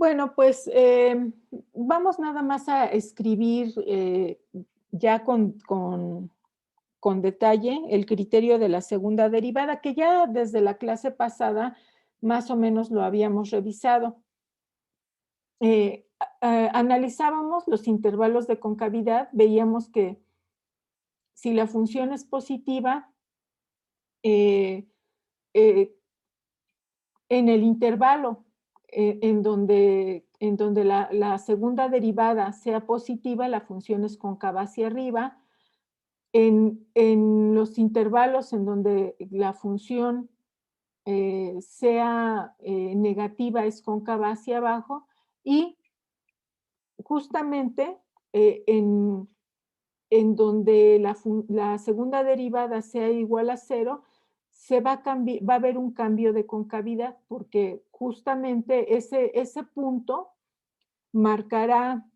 Bueno, pues vamos nada más a escribir ya con detalle el criterio de la segunda derivada, que ya desde la clase pasada más o menos lo habíamos revisado. Analizábamos los intervalos de concavidad, veíamos que si la función es positiva, eh, eh, en el intervalo en donde la segunda derivada sea positiva, la función es cóncava hacia arriba. En los intervalos en donde la función sea negativa, es cóncava hacia abajo. Y justamente en donde la segunda derivada sea igual a cero, va a haber un cambio de concavidad, porque justamente ese punto marcará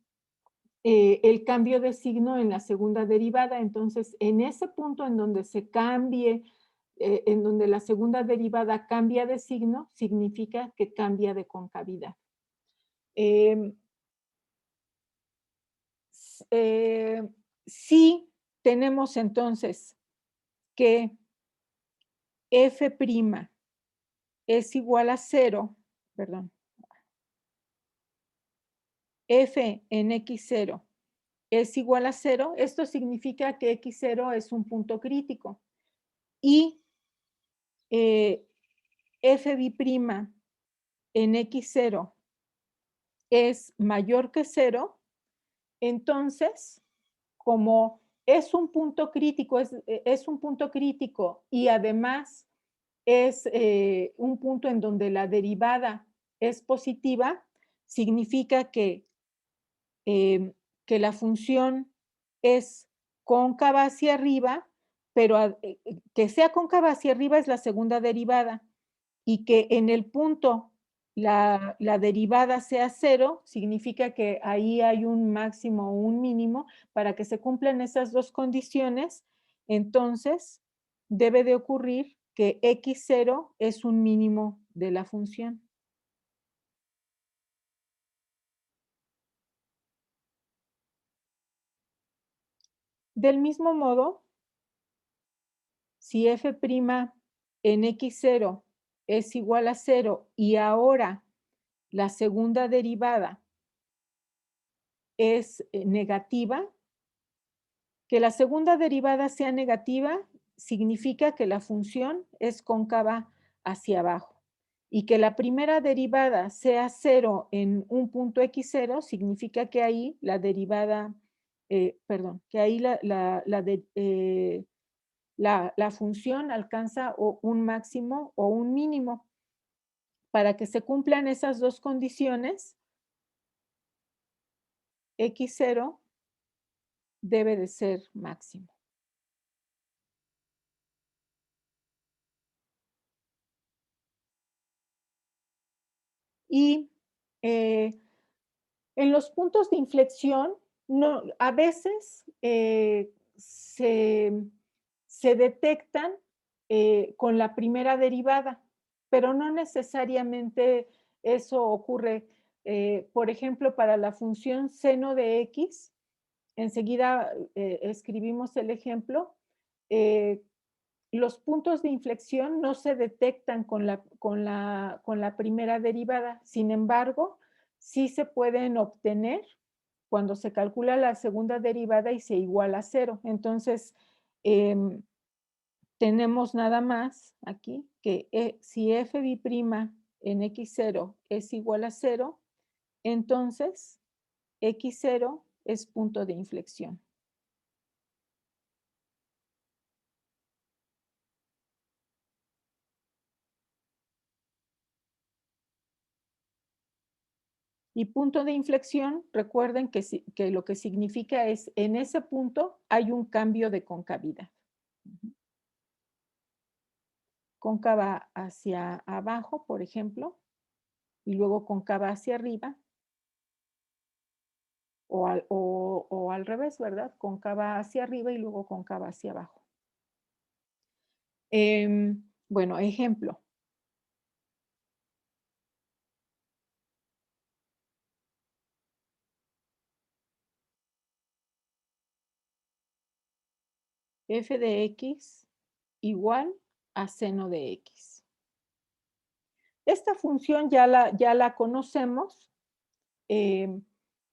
el cambio de signo en la segunda derivada. Entonces, en ese punto en donde se cambie, en donde la segunda derivada cambia de signo, significa que cambia de concavidad. Em, si tenemos entonces que f' es igual a cero, perdón, f en x0 es igual a cero, esto significa que x0 es un punto crítico. Y f' en x0 es mayor que cero, entonces, como es un punto crítico, es un punto crítico y además es un punto en donde la derivada es positiva, significa que la función es cóncava hacia arriba, pero que sea cóncava hacia arriba es la segunda derivada, y que en el punto la derivada sea cero, significa que ahí hay un máximo o un mínimo. Para que se cumplan esas dos condiciones, entonces debe de ocurrir que x0 es un mínimo de la función. Del mismo modo, si f' en x0 es igual a cero y ahora la segunda derivada es negativa, que la segunda derivada sea negativa significa que la función es cóncava hacia abajo. Y que la primera derivada sea cero en un punto x0 significa que ahí la derivada, perdón, que ahí la función alcanza un máximo o un mínimo. Para que se cumplan esas dos condiciones, x0 debe de ser máximo. Y en los puntos de inflexión, no, a veces se detectan con la primera derivada, pero no necesariamente eso ocurre. Por ejemplo, para la función seno de x, enseguida escribimos el ejemplo. eh, los puntos de inflexión no se detectan con la primera derivada. Sin embargo, sí se pueden obtener cuando se calcula la segunda derivada y se iguala a cero. Entonces, tenemos nada más aquí que si f' en x0 es igual a cero, entonces x0 es punto de inflexión. Y punto de inflexión, recuerden que lo que significa es, en ese punto hay un cambio de concavidad. Cóncava hacia abajo, por ejemplo, y luego cóncava hacia arriba, o al revés, ¿verdad? Cóncava hacia arriba y luego cóncava hacia abajo. Bueno, ejemplo. f de x igual a seno de x. Esta función ya la conocemos, em,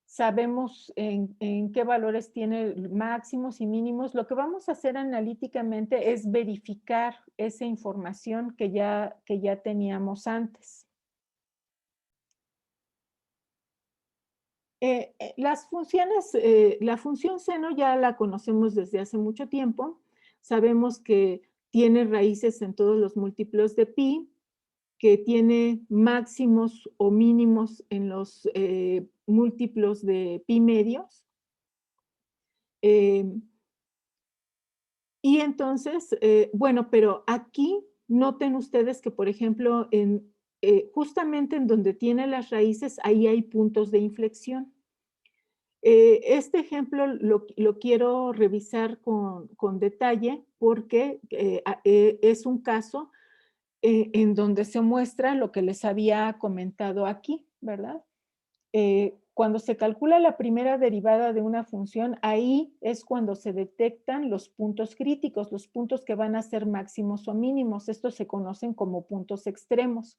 sabemos en qué valores tiene máximos y mínimos. Lo que vamos a hacer analíticamente es verificar esa información que ya teníamos antes. Las funciones, la función seno ya la conocemos desde hace mucho tiempo. Sabemos que tiene raíces en todos los múltiplos de pi, que tiene máximos o mínimos en los múltiplos de pi medios. Em, y entonces, bueno, pero aquí noten ustedes que, por ejemplo, justamente en donde tiene las raíces, ahí hay puntos de inflexión. Este ejemplo lo quiero revisar con detalle porque es un caso en donde se muestra lo que les había comentado aquí, ¿verdad? Cuando se calcula la primera derivada de una función, ahí es cuando se detectan los puntos críticos, los puntos que van a ser máximos o mínimos. Estos se conocen como puntos extremos,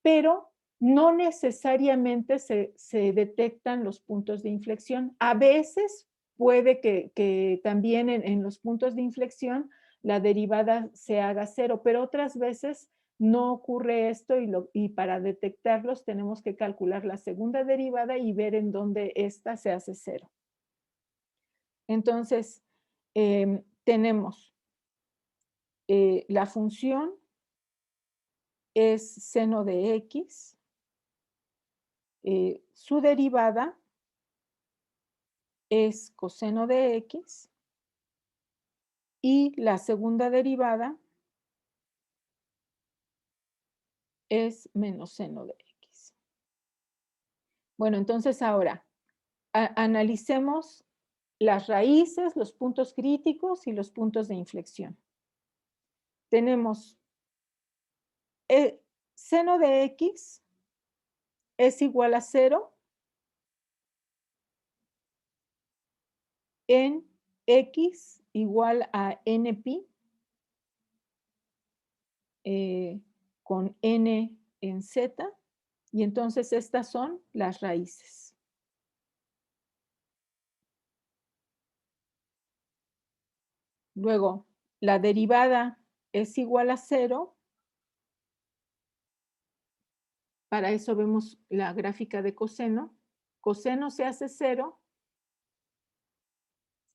pero no necesariamente se detectan los puntos de inflexión. A veces puede que también en los puntos de inflexión la derivada se haga cero, pero otras veces no ocurre esto y para detectarlos tenemos que calcular la segunda derivada y ver en dónde ésta se hace cero. Entonces, tenemos la función es seno de x, su derivada es coseno de x y la segunda derivada es menos seno de x. Bueno, entonces ahora analicemos las raíces, los puntos críticos y los puntos de inflexión. Tenemos seno de x es igual a 0 en x igual a npi con n en z, y entonces estas son las raíces. Luego, la derivada es igual a 0. Para eso vemos la gráfica de coseno. Coseno se hace 0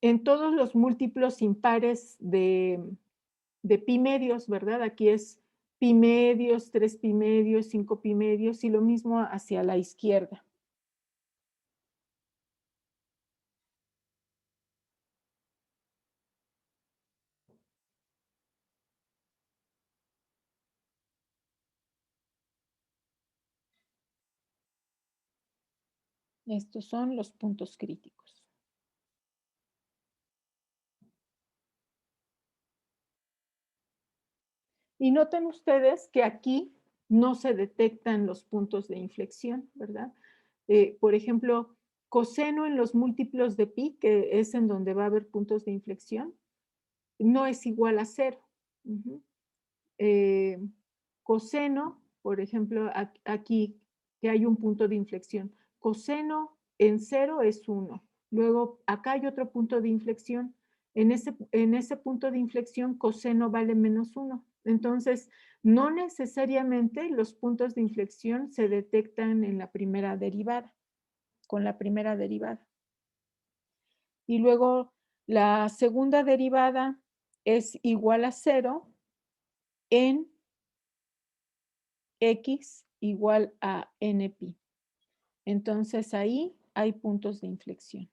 en todos los múltiplos impares de pi medios, ¿verdad? Aquí es pi medios, 3 pi medios, 5 pi medios y lo mismo hacia la izquierda. Estos son los puntos críticos. Y noten ustedes que aquí no se detectan los puntos de inflexión, ¿verdad? Por ejemplo, coseno en los múltiplos de pi, que es en donde va a haber puntos de inflexión, no es igual a 0. Coseno, por ejemplo, aquí que hay un punto de inflexión. Coseno en 0 es 1. Luego, acá hay otro punto de inflexión. En ese punto de inflexión, coseno vale menos 1. Entonces, no necesariamente los puntos de inflexión se detectan en la primera derivada, con la primera derivada. Y luego, la segunda derivada es igual a 0 en x igual a npi. Entonces ahí hay puntos de inflexión.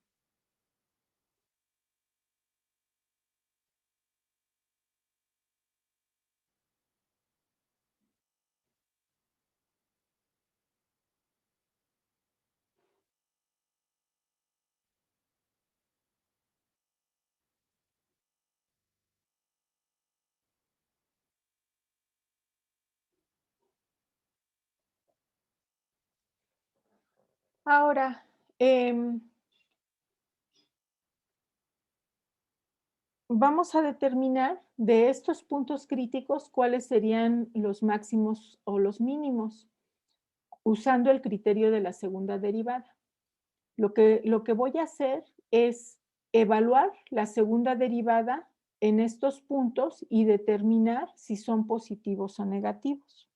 Ahora, vamos a determinar de estos puntos críticos cuáles serían los máximos o los mínimos, usando el criterio de la segunda derivada. Lo que voy a hacer es evaluar la segunda derivada en estos puntos y determinar si son positivos o negativos.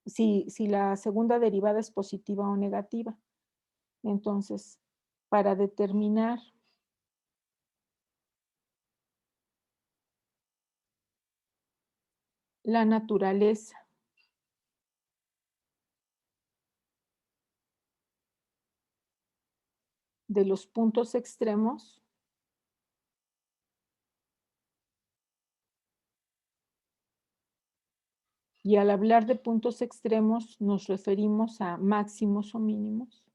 Si la segunda derivada es positiva o negativa. Entonces, para determinar la naturaleza de los puntos extremos, y al hablar de puntos extremos nos referimos a máximos o mínimos.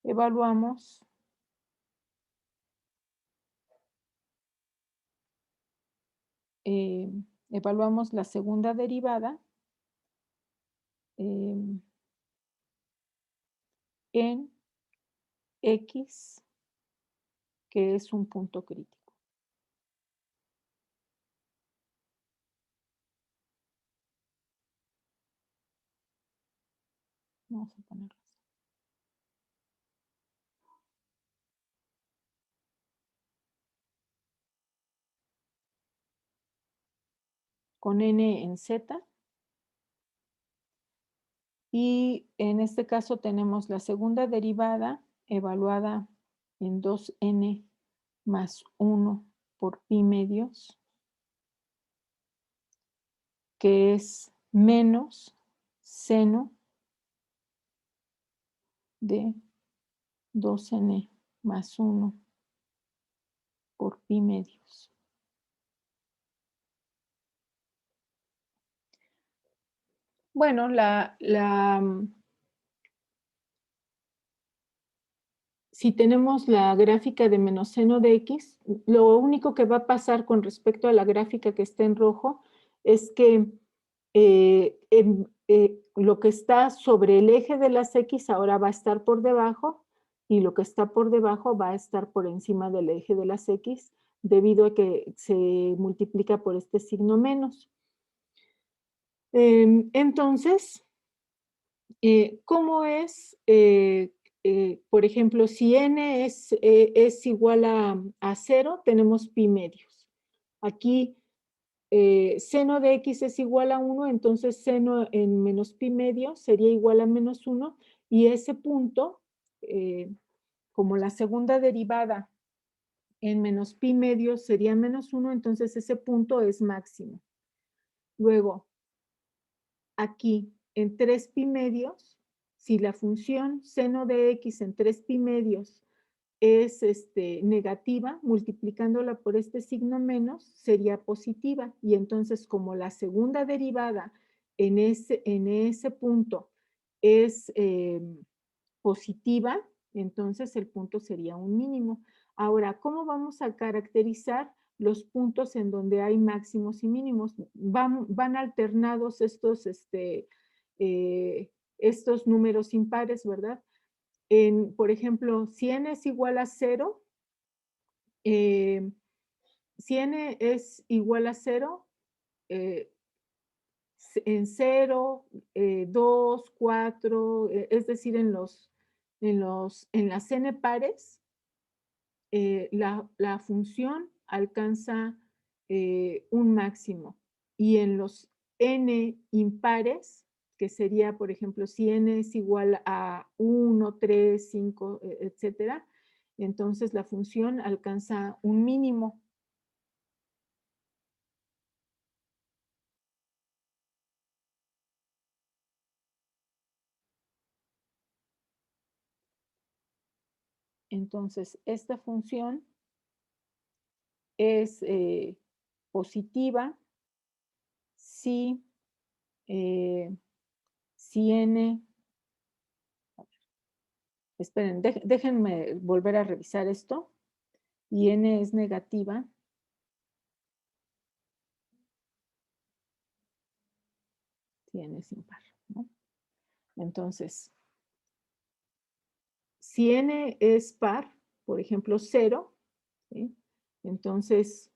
Evaluamos evaluamos la segunda derivada en X, que es un punto crítico. Vamos a ponerlo así. Con n en z. Y en este caso tenemos la segunda derivada evaluada en 2n más 1 por pi medios, que es menos seno de 2n más 1 por pi medios. Bueno, si tenemos la gráfica de menos seno de x, lo único que va a pasar con respecto a la gráfica que está en rojo es que lo que está sobre el eje de las x ahora va a estar por debajo y lo que está por debajo va a estar por encima del eje de las x debido a que se multiplica por este signo menos. Entonces, ¿cómo es, por ejemplo, si n es igual a 0, tenemos pi medios. Aquí seno de x es igual a 1, entonces seno en menos pi medio sería igual a menos 1, y ese punto, como la segunda derivada en menos pi medio sería menos 1, entonces ese punto es máximo. Luego, aquí en 3 pi medios, si la función seno de x en 3 pi medios es negativa, multiplicándola por este signo menos, sería positiva. Y entonces, como la segunda derivada en ese punto es positiva, entonces el punto sería un mínimo. Ahora, ¿cómo vamos a caracterizar los puntos en donde hay máximos y mínimos? Van alternados estos números impares, ¿verdad? Por ejemplo, si n es igual a 0, si n es igual a 0, en 0, 2, 4, es decir, en las n pares, la función alcanza un máximo. Y en los n impares, que sería, por ejemplo, si n es igual a 1, 3, 5, etcétera, entonces la función alcanza un mínimo. Entonces, esta función es positiva si, si n, esperen, déjenme volver a revisar esto, y n es negativa si n es impar, ¿no? Entonces, si n es par, por ejemplo, 0, ¿sí? Entonces,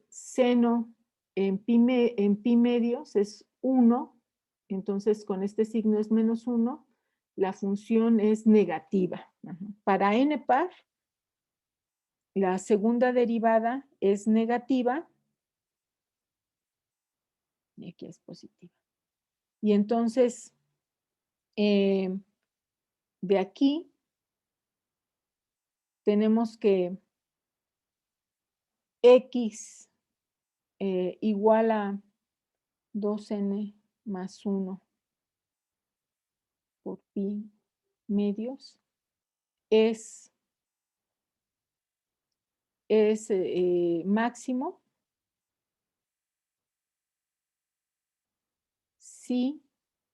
seno en pi medios es 1, entonces con este signo es menos 1, la función es negativa. Ajá. Para n par, la segunda derivada es negativa y aquí es positiva. Y entonces, de aquí tenemos que x igual a 2n más 1 por pi medios es máximo si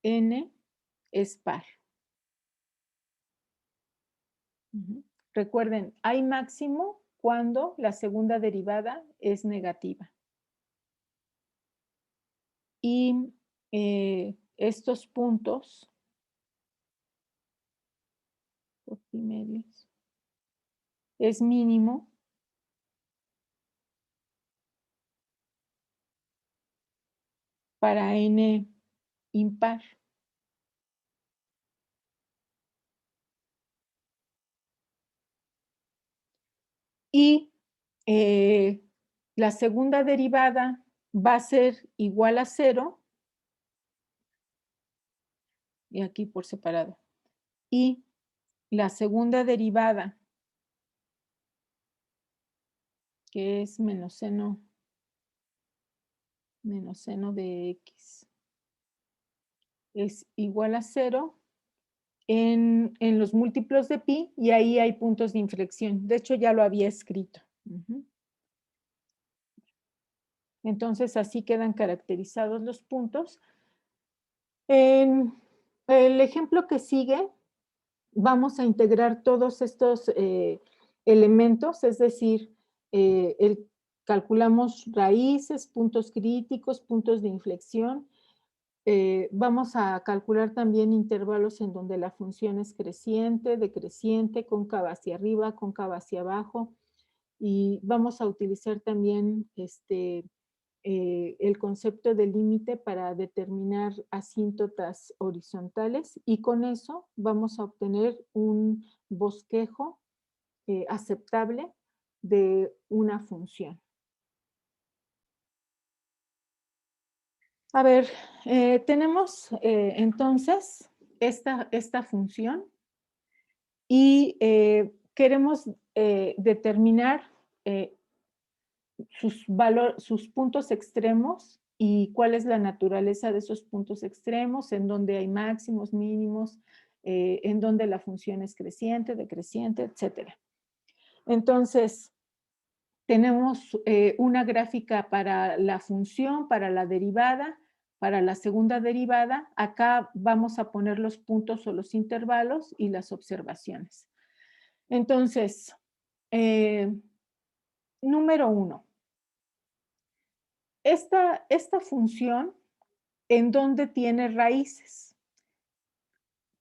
n es par. Ujú. Recuerden, hay máximo cuando la segunda derivada es negativa. Y estos puntos por pi medios es mínimo para n impar. Y la segunda derivada va a ser igual a 0, y aquí por separado. Y la segunda derivada, que es menos seno de x, es igual a 0 en los múltiplos de pi, y ahí hay puntos de inflexión. De hecho, ya lo había escrito. Entonces, así quedan caracterizados los puntos. En el ejemplo que sigue, vamos a integrar todos estos elementos, es decir, calculamos raíces, puntos críticos, puntos de inflexión. Vamos a calcular también intervalos en donde la función es creciente, decreciente, cóncava hacia arriba, cóncava hacia abajo. Y vamos a utilizar también el concepto de límite para determinar asíntotas horizontales, y con eso vamos a obtener un bosquejo aceptable de una función. A ver, tenemos entonces esta función y queremos determinar sus puntos extremos y cuál es la naturaleza de esos puntos extremos, en donde hay máximos, mínimos, en donde la función es creciente, decreciente, etc. Entonces, tenemos una gráfica para la función, para la derivada, para la segunda derivada. Acá vamos a poner los puntos o los intervalos y las observaciones. Entonces, número 1. Esta función, ¿en dónde tiene raíces?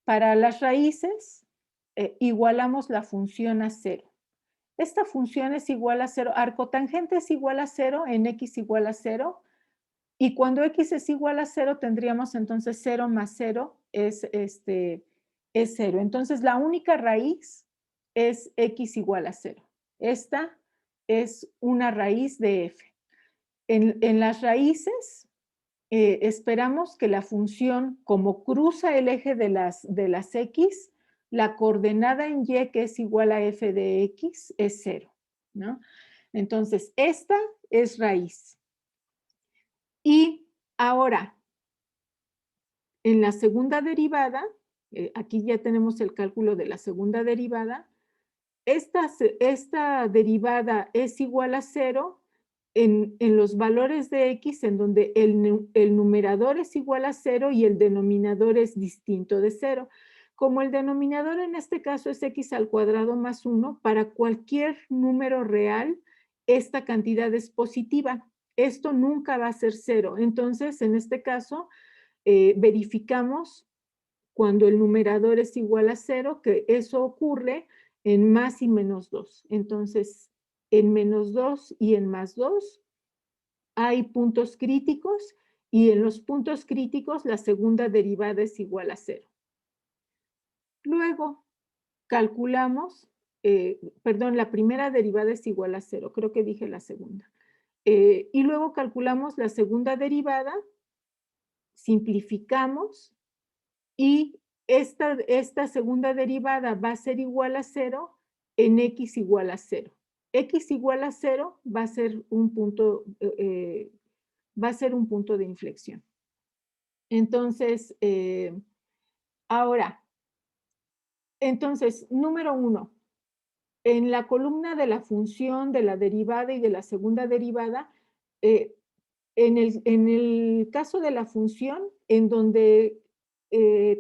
Para las raíces, igualamos la función a 0. Esta función es igual a 0, arcotangente es igual a 0 en x igual a 0, y cuando x es igual a 0 tendríamos entonces 0 más 0 es 0. Entonces la única raíz es x igual a 0. Esta es una raíz de f. En las raíces esperamos que la función, como cruza el eje de las x, la coordenada en y, que es igual a f de x, es 0, ¿no? Entonces, esta es raíz. Y ahora, en la segunda derivada, aquí ya tenemos el cálculo de la segunda derivada, esta derivada es igual a 0 en los valores de x, en donde el numerador es igual a 0 y el denominador es distinto de 0. Como el denominador en este caso es x al cuadrado más 1, para cualquier número real, esta cantidad es positiva. Esto nunca va a ser 0. Entonces, en este caso, verificamos cuando el numerador es igual a 0, que eso ocurre en más y menos 2. Entonces, en menos 2 y en más 2 hay puntos críticos y en los puntos críticos la segunda derivada es igual a 0. Luego calculamos, perdón, la primera derivada es igual a 0, creo que dije la segunda. Y luego calculamos la segunda derivada, simplificamos y esta segunda derivada va a ser igual a 0 en x igual a 0. X igual a 0 va a ser un punto, de inflexión. Entonces, ahora, número 1, en la columna de la función, de la derivada y de la segunda derivada, en el caso de la función, en donde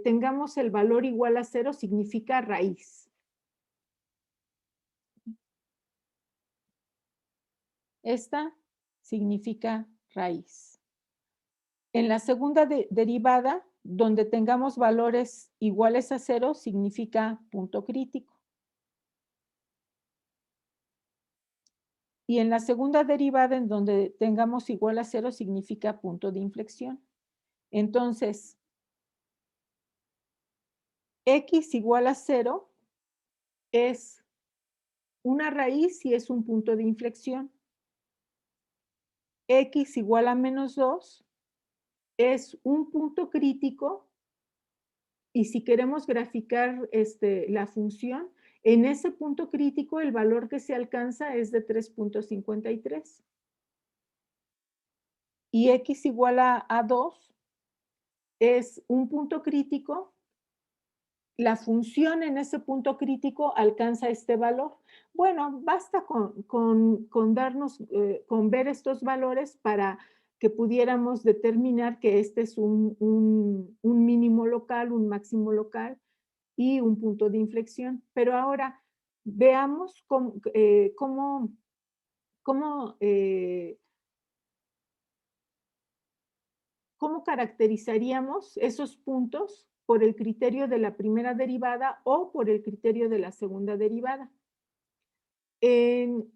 tengamos el valor igual a 0, significa raíz. Esta significa raíz. En la segunda derivada, donde tengamos valores iguales a 0, significa punto crítico. Y en la segunda derivada, en donde tengamos igual a 0, significa punto de inflexión. Entonces, x igual a 0 es una raíz y es un punto de inflexión. X igual a menos 2 es un punto crítico y si queremos graficar la función, en ese punto crítico el valor que se alcanza es de 3.53. Y x igual a 2 es un punto crítico. La función en ese punto crítico alcanza este valor. Bueno, basta con ver estos valores para que pudiéramos determinar que este es un mínimo local, un máximo local y un punto de inflexión. Pero ahora veamos cómo caracterizaríamos esos puntos por el criterio de la primera derivada o por el criterio de la segunda derivada. En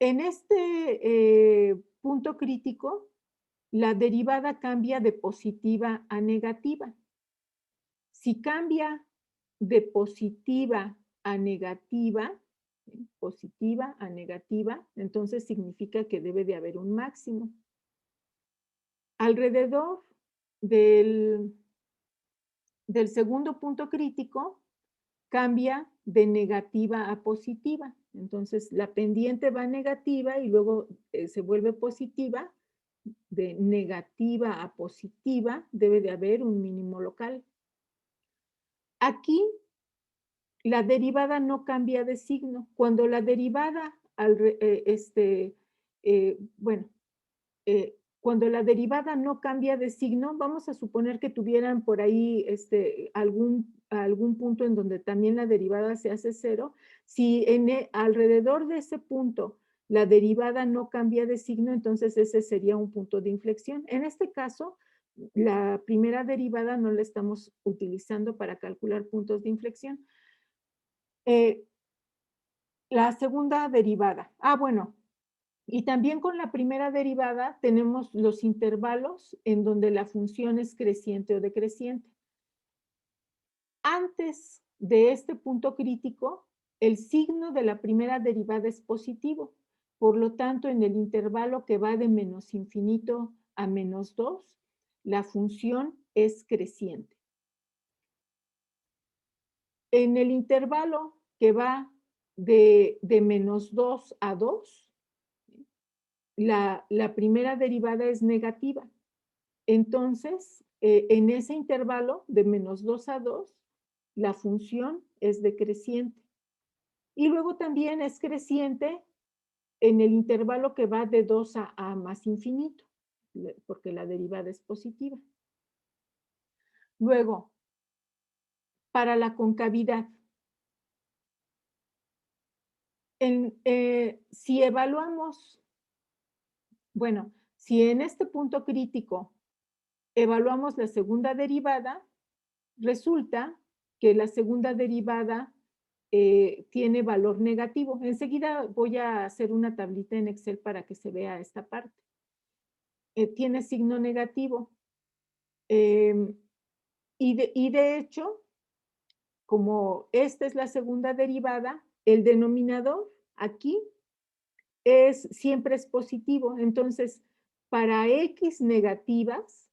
este punto crítico, la derivada cambia de positiva a negativa. Si cambia de positiva a negativa, entonces significa que debe de haber un máximo. Alrededor del segundo punto crítico, cambia de negativa a positiva. Entonces, la pendiente va negativa y luego se vuelve positiva. De negativa a positiva debe de haber un mínimo local. Aquí, la derivada no cambia de signo. Cuando la derivada, cuando la derivada no cambia de signo, vamos a suponer que tuvieran por ahí algún punto en donde también la derivada se hace 0. Si alrededor de ese punto la derivada no cambia de signo, entonces ese sería un punto de inflexión. En este caso, la primera derivada no la estamos utilizando para calcular puntos de inflexión. La segunda derivada. Bueno, y también con la primera derivada tenemos los intervalos en donde la función es creciente o decreciente. Antes de este punto crítico, el signo de la primera derivada es positivo. Por lo tanto, en el intervalo que va de menos infinito a menos 2, la función es creciente. En el intervalo que va de menos 2 a 2, la primera derivada es negativa. Entonces, en ese intervalo de menos 2 a 2, la función es decreciente. Y luego también es creciente en el intervalo que va de 2 a más infinito, porque la derivada es positiva. Luego, para la concavidad, si evaluamos, bueno, si en este punto crítico evaluamos la segunda derivada, resulta que la segunda derivada tiene valor negativo. Enseguida voy a hacer una tablita en Excel para que se vea esta parte. Tiene signo negativo. Em, y de hecho, como esta es la segunda derivada, el denominador aquí siempre es positivo. Entonces, para x negativas,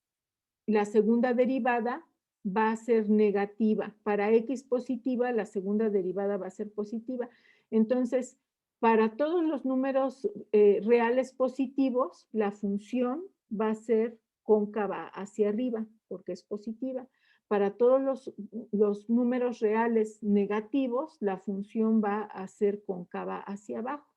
la segunda derivada va a ser negativa. Para x positiva, la segunda derivada va a ser positiva. Entonces, para todos los números reales positivos, la función va a ser cóncava hacia arriba, porque es positiva. Para todos los números reales negativos, la función va a ser cóncava hacia abajo.